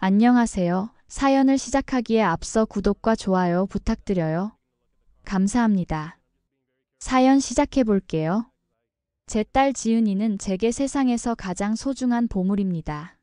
안녕하세요. 사연을 시작하기에 앞서 구독과 좋아요 부탁드려요. 감사합니다. 사연 시작해 볼게요. 제 딸 지은이는 제게 세상에서 가장 소중한 보물입니다.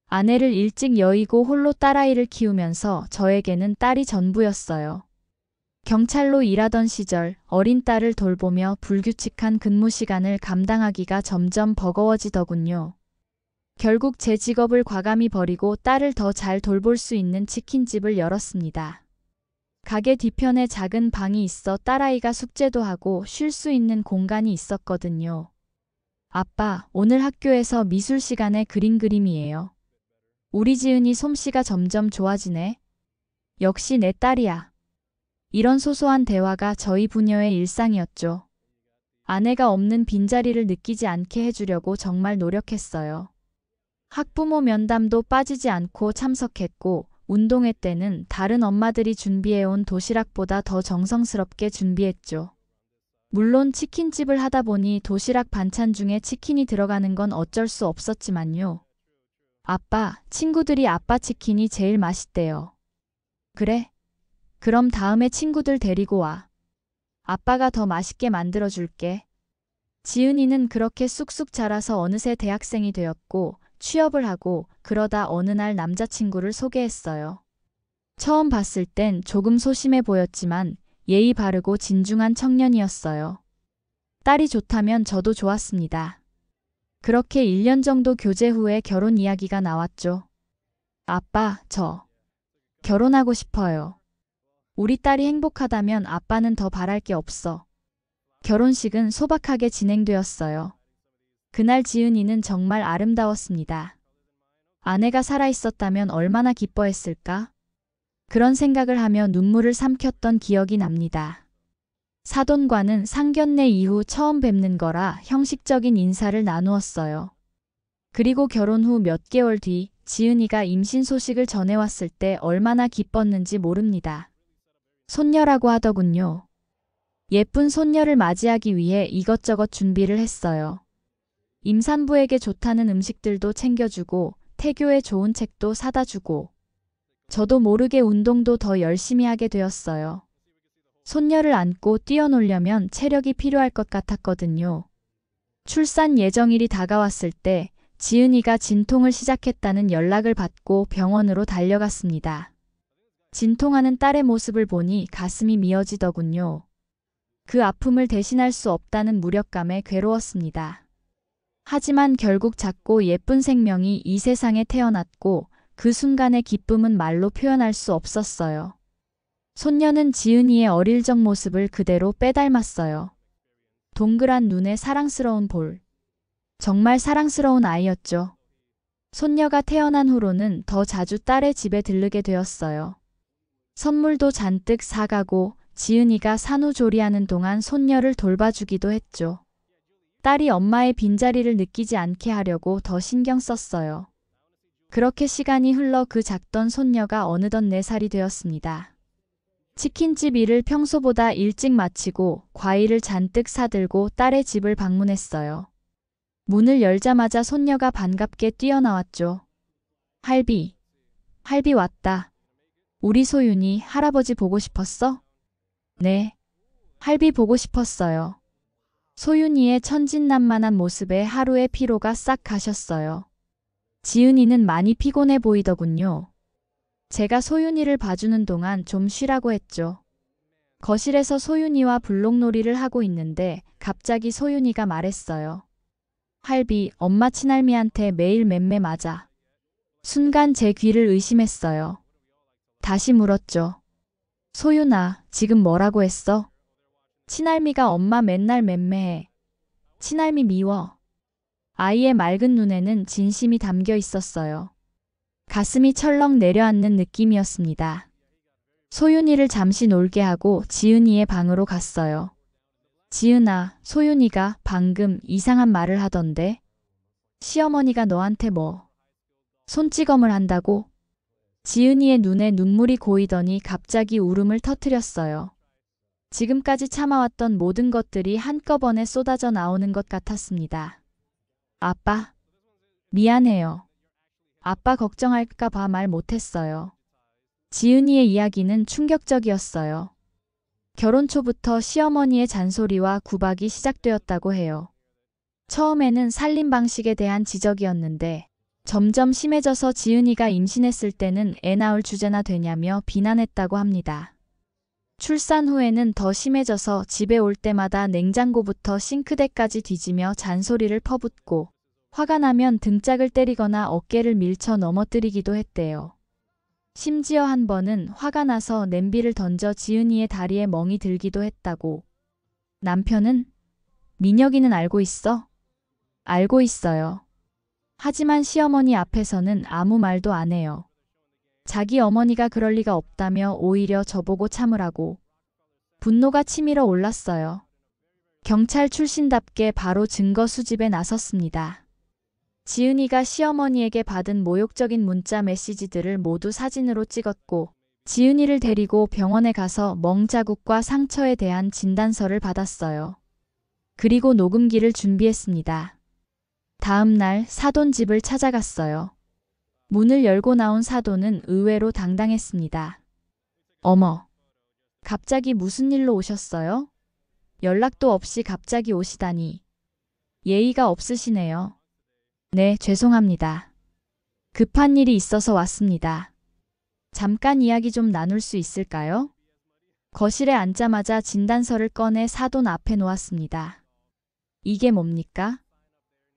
아내를 일찍 여의고 홀로 딸아이를 키우면서 저에게는 딸이 전부였어요. 경찰로 일하던 시절 어린 딸을 돌보며 불규칙한 근무 시간을 감당하기가 점점 버거워지더군요. 결국 제 직업을 과감히 버리고 딸을 더 잘 돌볼 수 있는 치킨집을 열었습니다. 가게 뒤편에 작은 방이 있어 딸아이가 숙제도 하고 쉴 수 있는 공간이 있었거든요. 아빠, 오늘 학교에서 미술 시간에 그린 그림이에요. 우리 지은이 솜씨가 점점 좋아지네. 역시 내 딸이야. 이런 소소한 대화가 저희 부녀의 일상이었죠. 아내가 없는 빈자리를 느끼지 않게 해주려고 정말 노력했어요. 학부모 면담도 빠지지 않고 참석했고, 운동회 때는 다른 엄마들이 준비해온 도시락보다 더 정성스럽게 준비했죠. 물론 치킨집을 하다 보니 도시락 반찬 중에 치킨이 들어가는 건 어쩔 수 없었지만요. 아빠, 친구들이 아빠 치킨이 제일 맛있대요. 그래? 그럼 다음에 친구들 데리고 와. 아빠가 더 맛있게 만들어줄게. 지은이는 그렇게 쑥쑥 자라서 어느새 대학생이 되었고, 취업을 하고 그러다 어느 날 남자친구를 소개했어요. 처음 봤을 땐 조금 소심해 보였지만 예의 바르고 진중한 청년이었어요. 딸이 좋다면 저도 좋았습니다. 그렇게 1년 정도 교제 후에 결혼 이야기가 나왔죠. 아빠, 저 결혼하고 싶어요. 우리 딸이 행복하다면 아빠는 더 바랄 게 없어. 결혼식은 소박하게 진행되었어요. 그날 지은이는 정말 아름다웠습니다. 아내가 살아있었다면 얼마나 기뻐했을까? 그런 생각을 하며 눈물을 삼켰던 기억이 납니다. 사돈과는 상견례 이후 처음 뵙는 거라 형식적인 인사를 나누었어요. 그리고 결혼 후 몇 개월 뒤 지은이가 임신 소식을 전해왔을 때 얼마나 기뻤는지 모릅니다. 손녀라고 하더군요. 예쁜 손녀를 맞이하기 위해 이것저것 준비를 했어요. 임산부에게 좋다는 음식들도 챙겨주고 태교에 좋은 책도 사다 주고 저도 모르게 운동도 더 열심히 하게 되었어요. 손녀를 안고 뛰어놀려면 체력이 필요할 것 같았거든요. 출산 예정일이 다가왔을 때 지은이가 진통을 시작했다는 연락을 받고 병원으로 달려갔습니다. 진통하는 딸의 모습을 보니 가슴이 미어지더군요. 그 아픔을 대신할 수 없다는 무력감에 괴로웠습니다. 하지만 결국 작고 예쁜 생명이 이 세상에 태어났고 그 순간의 기쁨은 말로 표현할 수 없었어요. 손녀는 지은이의 어릴 적 모습을 그대로 빼닮았어요. 동그란 눈에 사랑스러운 볼. 정말 사랑스러운 아이였죠. 손녀가 태어난 후로는 더 자주 딸의 집에 들르게 되었어요. 선물도 잔뜩 사가고 지은이가 산후조리하는 동안 손녀를 돌봐주기도 했죠. 딸이 엄마의 빈자리를 느끼지 않게 하려고 더 신경 썼어요. 그렇게 시간이 흘러 그 작던 손녀가 어느덧 4살이 되었습니다. 치킨집 일을 평소보다 일찍 마치고 과일을 잔뜩 사들고 딸의 집을 방문했어요. 문을 열자마자 손녀가 반갑게 뛰어나왔죠. 할비, 할비 왔다. 우리 소윤이 할아버지 보고 싶었어? 네, 할비 보고 싶었어요. 소윤이의 천진난만한 모습에 하루의 피로가 싹 가셨어요. 지은이는 많이 피곤해 보이더군요. 제가 소윤이를 봐주는 동안 좀 쉬라고 했죠. 거실에서 소윤이와 블록놀이를 하고 있는데 갑자기 소윤이가 말했어요. 할비, 엄마 친할미한테 매일 맴매 맞아. 순간 제 귀를 의심했어요. 다시 물었죠. 소윤아, 지금 뭐라고 했어? 친할미가 엄마 맨날 맴매해. 친할미 미워. 아이의 맑은 눈에는 진심이 담겨 있었어요. 가슴이 철렁 내려앉는 느낌이었습니다. 소윤이를 잠시 놀게 하고 지은이의 방으로 갔어요. 지은아, 소윤이가 방금 이상한 말을 하던데. 시어머니가 너한테 뭐? 손찌검을 한다고? 지은이의 눈에 눈물이 고이더니 갑자기 울음을 터뜨렸어요. 지금까지 참아왔던 모든 것들이 한꺼번에 쏟아져 나오는 것 같았습니다. 아빠, 미안해요. 아빠 걱정할까 봐 말 못했어요. 지은이의 이야기는 충격적이었어요. 결혼 초부터 시어머니의 잔소리와 구박이 시작되었다고 해요. 처음에는 살림 방식에 대한 지적이었는데 점점 심해져서 지은이가 임신했을 때는 애 낳을 주제나 되냐며 비난했다고 합니다. 출산 후에는 더 심해져서 집에 올 때마다 냉장고부터 싱크대까지 뒤지며 잔소리를 퍼붓고 화가 나면 등짝을 때리거나 어깨를 밀쳐 넘어뜨리기도 했대요. 심지어 한 번은 화가 나서 냄비를 던져 지은이의 다리에 멍이 들기도 했다고. 남편은 민혁이는 알고 있어? 알고 있어요. 하지만 시어머니 앞에서는 아무 말도 안 해요. 자기 어머니가 그럴 리가 없다며 오히려 저보고 참으라고. 분노가 치밀어 올랐어요. 경찰 출신답게 바로 증거 수집에 나섰습니다. 지은이가 시어머니에게 받은 모욕적인 문자 메시지들을 모두 사진으로 찍었고 지은이를 데리고 병원에 가서 멍 자국과 상처에 대한 진단서를 받았어요. 그리고 녹음기를 준비했습니다. 다음 날 사돈 집을 찾아갔어요. 문을 열고 나온 사돈은 의외로 당당했습니다. 어머, 갑자기 무슨 일로 오셨어요? 연락도 없이 갑자기 오시다니. 예의가 없으시네요. 네, 죄송합니다. 급한 일이 있어서 왔습니다. 잠깐 이야기 좀 나눌 수 있을까요? 거실에 앉자마자 진단서를 꺼내 사돈 앞에 놓았습니다. 이게 뭡니까?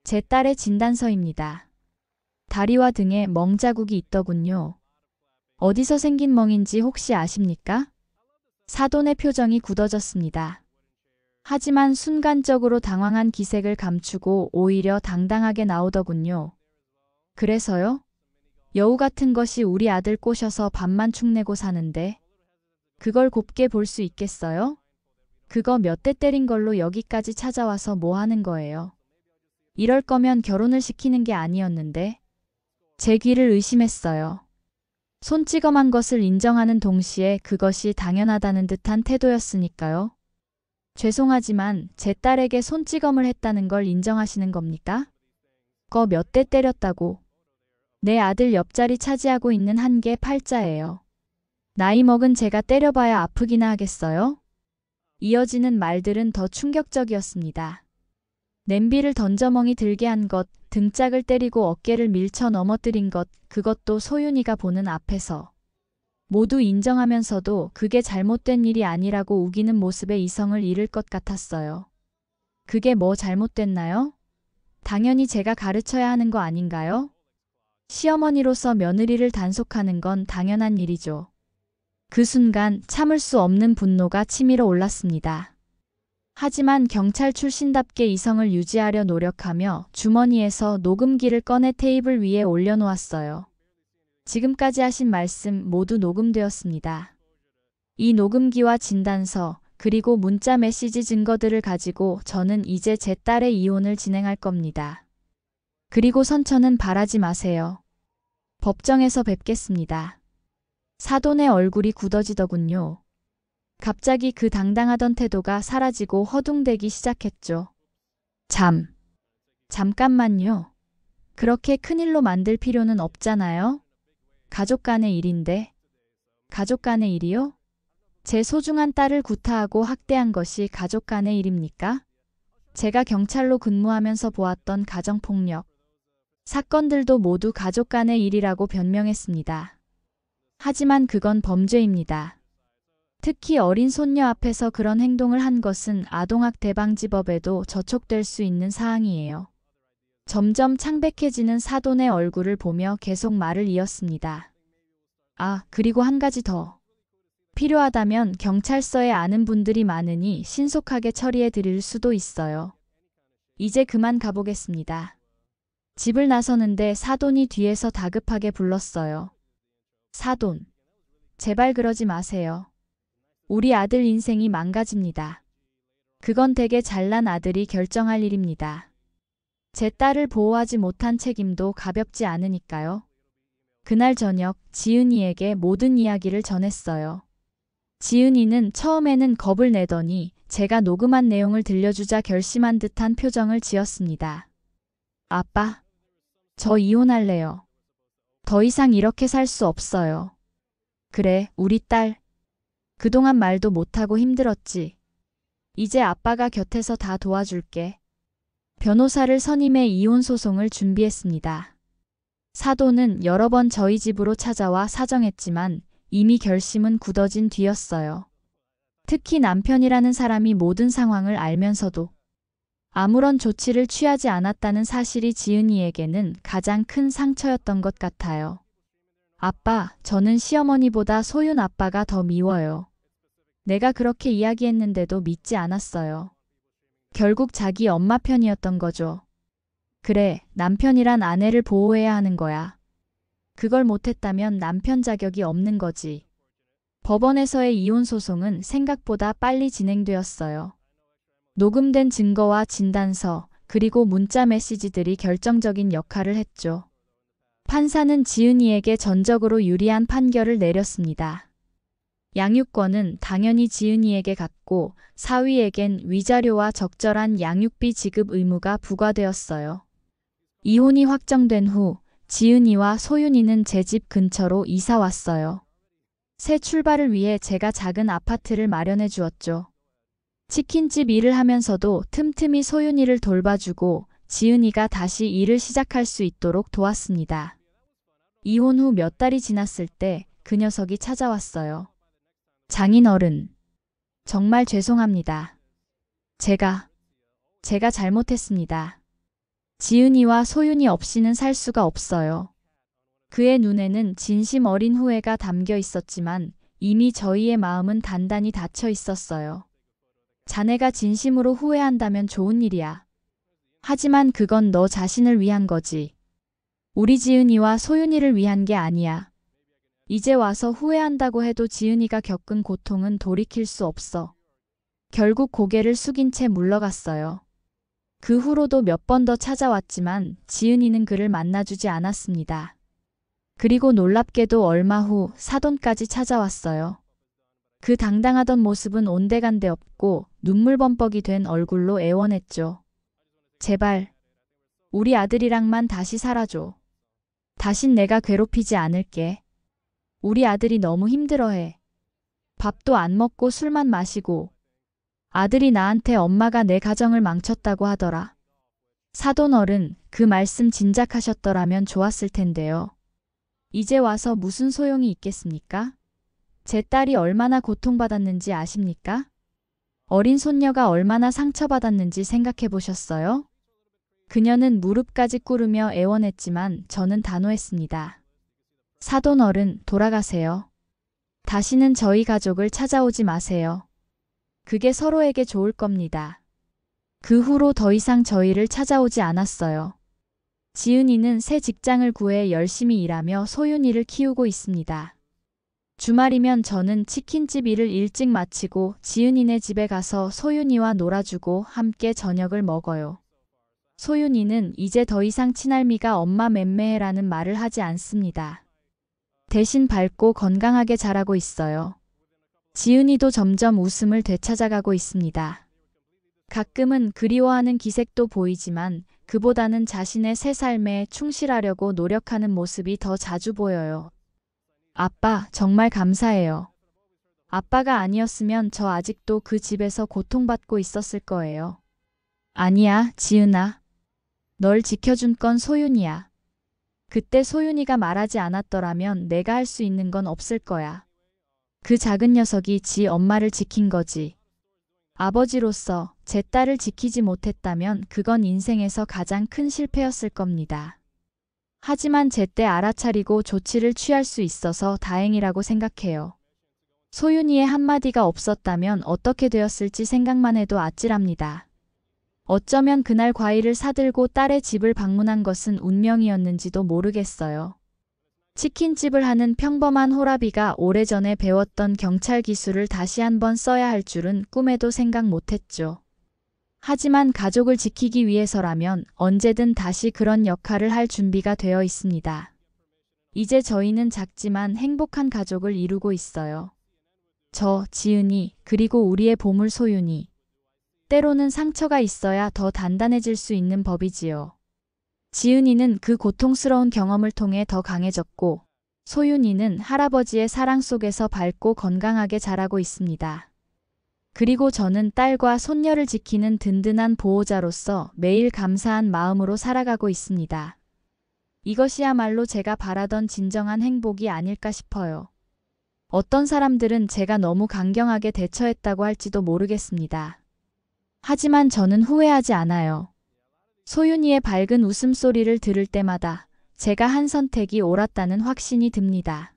제 딸의 진단서입니다. 다리와 등에 멍 자국이 있더군요. 어디서 생긴 멍인지 혹시 아십니까? 사돈의 표정이 굳어졌습니다. 하지만 순간적으로 당황한 기색을 감추고 오히려 당당하게 나오더군요. 그래서요? 여우 같은 것이 우리 아들 꼬셔서 밥만 축내고 사는데 그걸 곱게 볼 수 있겠어요? 그거 몇 대 때린 걸로 여기까지 찾아와서 뭐 하는 거예요? 이럴 거면 결혼을 시키는 게 아니었는데. 제 귀를 의심했어요. 손찌검한 것을 인정하는 동시에 그것이 당연하다는 듯한 태도였으니까요. 죄송하지만 제 딸에게 손찌검을 했다는 걸 인정하시는 겁니까? 거 몇 대 때렸다고. 내 아들 옆자리 차지하고 있는 한 개 팔자예요. 나이 먹은 제가 때려봐야 아프기나 하겠어요? 이어지는 말들은 더 충격적이었습니다. 냄비를 던져 멍이 들게 한 것, 등짝을 때리고 어깨를 밀쳐 넘어뜨린 것, 그것도 소윤이가 보는 앞에서. 모두 인정하면서도 그게 잘못된 일이 아니라고 우기는 모습에 이성을 잃을 것 같았어요. 그게 뭐 잘못됐나요? 당연히 제가 가르쳐야 하는 거 아닌가요? 시어머니로서 며느리를 단속하는 건 당연한 일이죠. 그 순간 참을 수 없는 분노가 치밀어 올랐습니다. 하지만 경찰 출신답게 이성을 유지하려 노력하며 주머니에서 녹음기를 꺼내 테이블 위에 올려놓았어요. 지금까지 하신 말씀 모두 녹음되었습니다. 이 녹음기와 진단서, 그리고 문자 메시지 증거들을 가지고 저는 이제 제 딸의 이혼을 진행할 겁니다. 그리고 선처는 바라지 마세요. 법정에서 뵙겠습니다. 사돈의 얼굴이 굳어지더군요. 갑자기 그 당당하던 태도가 사라지고 허둥대기 시작했죠. 잠깐만요. 그렇게 큰일로 만들 필요는 없잖아요. 가족 간의 일인데. 가족 간의 일이요? 제 소중한 딸을 구타하고 학대한 것이 가족 간의 일입니까? 제가 경찰로 근무하면서 보았던 가정폭력 사건들도 모두 가족 간의 일이라고 변명했습니다. 하지만 그건 범죄입니다. 특히 어린 손녀 앞에서 그런 행동을 한 것은 아동학대방지법에도 저촉될 수 있는 사항이에요. 점점 창백해지는 사돈의 얼굴을 보며 계속 말을 이었습니다. 아, 그리고 한 가지 더. 필요하다면 경찰서에 아는 분들이 많으니 신속하게 처리해 드릴 수도 있어요. 이제 그만 가보겠습니다. 집을 나서는데 사돈이 뒤에서 다급하게 불렀어요. 사돈, 제발 그러지 마세요. 우리 아들 인생이 망가집니다. 그건 되게 잘난 아들이 결정할 일입니다. 제 딸을 보호하지 못한 책임도 가볍지 않으니까요. 그날 저녁 지은이에게 모든 이야기를 전했어요. 지은이는 처음에는 겁을 내더니 제가 녹음한 내용을 들려주자 결심한 듯한 표정을 지었습니다. 아빠, 저 이혼할래요. 더 이상 이렇게 살 수 없어요. 그래, 우리 딸. 그동안 말도 못하고 힘들었지. 이제 아빠가 곁에서 다 도와줄게. 변호사를 선임해 이혼 소송을 준비했습니다. 사도는 여러 번 저희 집으로 찾아와 사정했지만 이미 결심은 굳어진 뒤였어요. 특히 남편이라는 사람이 모든 상황을 알면서도 아무런 조치를 취하지 않았다는 사실이 지은이에게는 가장 큰 상처였던 것 같아요. 아빠, 저는 시어머니보다 소윤 아빠가 더 미워요. 내가 그렇게 이야기했는데도 믿지 않았어요. 결국 자기 엄마 편이었던 거죠. 그래, 남편이란 아내를 보호해야 하는 거야. 그걸 못했다면 남편 자격이 없는 거지. 법원에서의 이혼 소송은 생각보다 빨리 진행되었어요. 녹음된 증거와 진단서, 그리고 문자 메시지들이 결정적인 역할을 했죠. 판사는 지은이에게 전적으로 유리한 판결을 내렸습니다. 양육권은 당연히 지은이에게 갔고 사위에겐 위자료와 적절한 양육비 지급 의무가 부과되었어요. 이혼이 확정된 후 지은이와 소윤이는 제 집 근처로 이사 왔어요. 새 출발을 위해 제가 작은 아파트를 마련해 주었죠. 치킨집 일을 하면서도 틈틈이 소윤이를 돌봐주고 지은이가 다시 일을 시작할 수 있도록 도왔습니다. 이혼 후 몇 달이 지났을 때 그 녀석이 찾아왔어요. 장인어른, 정말 죄송합니다. 제가 잘못했습니다. 지은이와 소윤이 없이는 살 수가 없어요. 그의 눈에는 진심 어린 후회가 담겨 있었지만 이미 저희의 마음은 단단히 닫혀 있었어요. 자네가 진심으로 후회한다면 좋은 일이야. 하지만 그건 너 자신을 위한 거지. 우리 지은이와 소윤이를 위한 게 아니야. 이제 와서 후회한다고 해도 지은이가 겪은 고통은 돌이킬 수 없어. 결국 고개를 숙인 채 물러갔어요. 그 후로도 몇 번 더 찾아왔지만 지은이는 그를 만나주지 않았습니다. 그리고 놀랍게도 얼마 후 사돈까지 찾아왔어요. 그 당당하던 모습은 온데간데 없고 눈물범벅이 된 얼굴로 애원했죠. 제발, 우리 아들이랑만 다시 살아줘. 다신 내가 괴롭히지 않을게. 우리 아들이 너무 힘들어해. 밥도 안 먹고 술만 마시고. 아들이 나한테 엄마가 내 가정을 망쳤다고 하더라. 사돈 어른, 그 말씀 진작하셨더라면 좋았을 텐데요. 이제 와서 무슨 소용이 있겠습니까? 제 딸이 얼마나 고통받았는지 아십니까? 어린 손녀가 얼마나 상처받았는지 생각해 보셨어요? 그녀는 무릎까지 꿇으며 애원했지만 저는 단호했습니다. 사돈 어른, 돌아가세요. 다시는 저희 가족을 찾아오지 마세요. 그게 서로에게 좋을 겁니다. 그 후로 더 이상 저희를 찾아오지 않았어요. 지은이는 새 직장을 구해 열심히 일하며 소윤이를 키우고 있습니다. 주말이면 저는 치킨집 일을 일찍 마치고 지은이네 집에 가서 소윤이와 놀아주고 함께 저녁을 먹어요. 소윤이는 이제 더 이상 친할미가 엄마 맴매해라는 말을 하지 않습니다. 대신 밝고 건강하게 자라고 있어요. 지은이도 점점 웃음을 되찾아가고 있습니다. 가끔은 그리워하는 기색도 보이지만 그보다는 자신의 새 삶에 충실하려고 노력하는 모습이 더 자주 보여요. 아빠, 정말 감사해요. 아빠가 아니었으면 저 아직도 그 집에서 고통받고 있었을 거예요. 아니야, 지은아. 널 지켜준 건 소윤이야. 그때 소윤이가 말하지 않았더라면 내가 할 수 있는 건 없을 거야. 그 작은 녀석이 지 엄마를 지킨 거지. 아버지로서 제 딸을 지키지 못했다면 그건 인생에서 가장 큰 실패였을 겁니다. 하지만 제때 알아차리고 조치를 취할 수 있어서 다행이라고 생각해요. 소윤이의 한마디가 없었다면 어떻게 되었을지 생각만 해도 아찔합니다. 어쩌면 그날 과일을 사들고 딸의 집을 방문한 것은 운명이었는지도 모르겠어요. 치킨집을 하는 평범한 호라비가 오래전에 배웠던 경찰 기술을 다시 한번 써야 할 줄은 꿈에도 생각 못했죠. 하지만 가족을 지키기 위해서라면 언제든 다시 그런 역할을 할 준비가 되어 있습니다. 이제 저희는 작지만 행복한 가족을 이루고 있어요. 저, 지은이, 그리고 우리의 보물 소윤이. 때로는 상처가 있어야 더 단단해질 수 있는 법이지요. 지은이는 그 고통스러운 경험을 통해 더 강해졌고, 소윤이는 할아버지의 사랑 속에서 밝고 건강하게 자라고 있습니다. 그리고 저는 딸과 손녀를 지키는 든든한 보호자로서 매일 감사한 마음으로 살아가고 있습니다. 이것이야말로 제가 바라던 진정한 행복이 아닐까 싶어요. 어떤 사람들은 제가 너무 강경하게 대처했다고 할지도 모르겠습니다. 하지만 저는 후회하지 않아요. 소윤이의 밝은 웃음소리를 들을 때마다 제가 한 선택이 옳았다는 확신이 듭니다.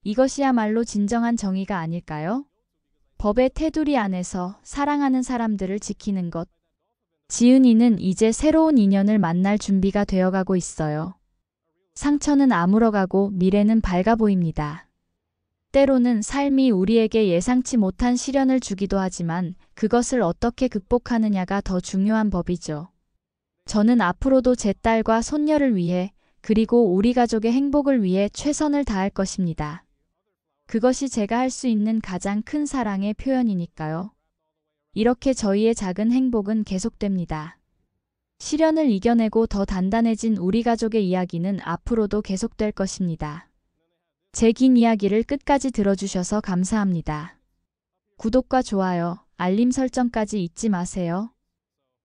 이것이야말로 진정한 정의가 아닐까요? 법의 테두리 안에서 사랑하는 사람들을 지키는 것. 지은이는 이제 새로운 인연을 만날 준비가 되어가고 있어요. 상처는 아물어가고 미래는 밝아 보입니다. 때로는 삶이 우리에게 예상치 못한 시련을 주기도 하지만 그것을 어떻게 극복하느냐가 더 중요한 법이죠. 저는 앞으로도 제 딸과 손녀를 위해 그리고 우리 가족의 행복을 위해 최선을 다할 것입니다. 그것이 제가 할 수 있는 가장 큰 사랑의 표현이니까요. 이렇게 저희의 작은 행복은 계속됩니다. 시련을 이겨내고 더 단단해진 우리 가족의 이야기는 앞으로도 계속될 것입니다. 제 긴 이야기를 끝까지 들어주셔서 감사합니다. 구독과 좋아요, 알림 설정까지 잊지 마세요.